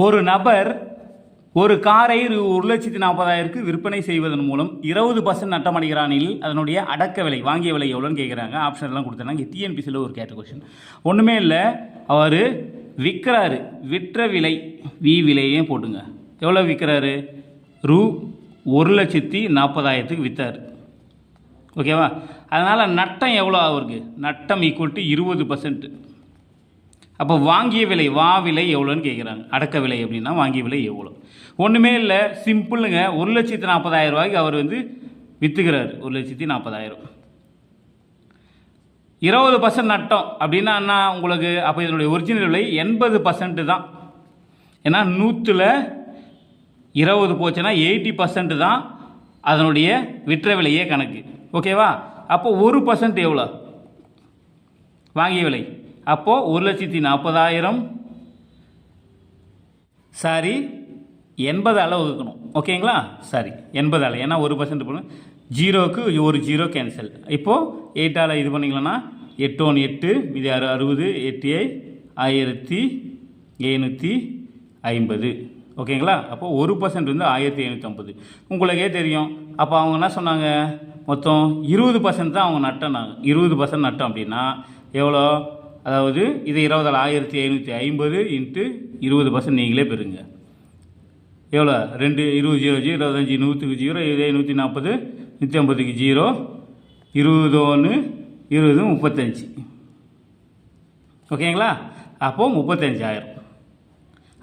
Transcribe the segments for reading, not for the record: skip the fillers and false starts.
ஒரு நபர் ஒரு காரை 1,40,000க்கு விற்பனை செய்வதன் மூலம் 20% நட்டம் அடைகிறானில் அதனுடைய அடக்க விலை வாங்கிய விலை எவ்வளோன்னு கேட்குறாங்க. ஆப்ஷன் எல்லாம் கொடுத்துறாங்க. டிஎன்பிசியில் ஒரு கேட்ட கொஸ்டின். ஒன்றுமே இல்லை, அவர் விற்கிறாரு, விற்ற விலை விலையே போட்டுங்க. எவ்வளோ விற்கிறாரு? ரூ.1,40,000க்கு விற்றார். ஓகேவா? அதனால் நட்டம் எவ்வளோ அவருக்கு? நட்டம் ஈக்குவல் டு 20%. அப்போ வாங்கிய விலை விலை எவ்வளோன்னு கேட்குறாங்க. அடக்க விலை அப்படின்னா வாங்கிய விலை எவ்வளோ? ஒன்றுமே இல்லை, சிம்பிளுங்க. 1,40,000 ரூபாய்க்கு அவர் விற்றுக்கிறார். 1,40,000. 20% நட்டம் அப்படின்னா என்ன உங்களுக்கு? அப்போ இதனுடைய ஒரிஜினல் விலை 80% தான். ஏன்னா 100ல் 20 போச்சுன்னா 80% தான் அதனுடைய விற்ற விலையே கணக்கு. ஓகேவா? அப்போ 1% எவ்வளோ வாங்கிய விலை? அப்போது 1,40,000 சாரி 80 அளவு இருக்கணும். ஓகேங்களா? சரி, 80 அளவு. ஏன்னா 1% போகணும். 0க்கு ஒரு 0 கேன்சல். இப்போது 8ஆல் இது பண்ணிங்களன்னா 8 1 8, இது 60, 8 1750. ஓகேங்களா? அப்போ 1% 1750. உங்களுக்கே தெரியும். அப்போ அவங்க என்ன சொன்னாங்க? மொத்தம் 20% தான் அவங்க நட்டம்னாங்க. 20% நட்டம் அப்படின்னா எவ்வளோ? அதாவது இது 20ஆல் 1750 இன்ட்டு 20% நீங்களே பெறுங்க. எவ்வளோ? 2 20 0 25 100க்கு 0 140 150க்கு 0 21 20 35. ஓகேங்களா? அப்போது 35,000.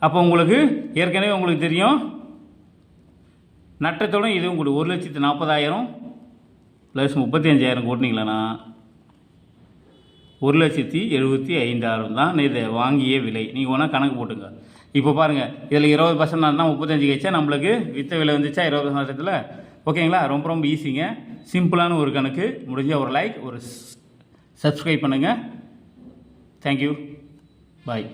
அப்போ உங்களுக்கு ஏற்கனவே உங்களுக்கு தெரியும் நட்டத்தோட இது உங்களுக்கு 1,40,000 ப்ளஸ் 35,000 கூட்டினீங்களா 1,75,000 தான் இதை வாங்கிய விலை. நீங்கள் ஒன்றா கணக்கு போட்டுங்க. இப்போ பாருங்கள், இதில் 20% தான் 35 கழிச்சா நம்மளுக்கு விற்ற விலை வந்துச்சா 20%. ஓகேங்களா? ரொம்ப ரொம்ப ஈஸிங்க. சிம்பிளான ஒரு கணக்கு. முடிஞ்ச ஒரு லைக், ஒரு சப்ஸ்கிரைப் பண்ணுங்கள். தேங்க்யூ. பாய்.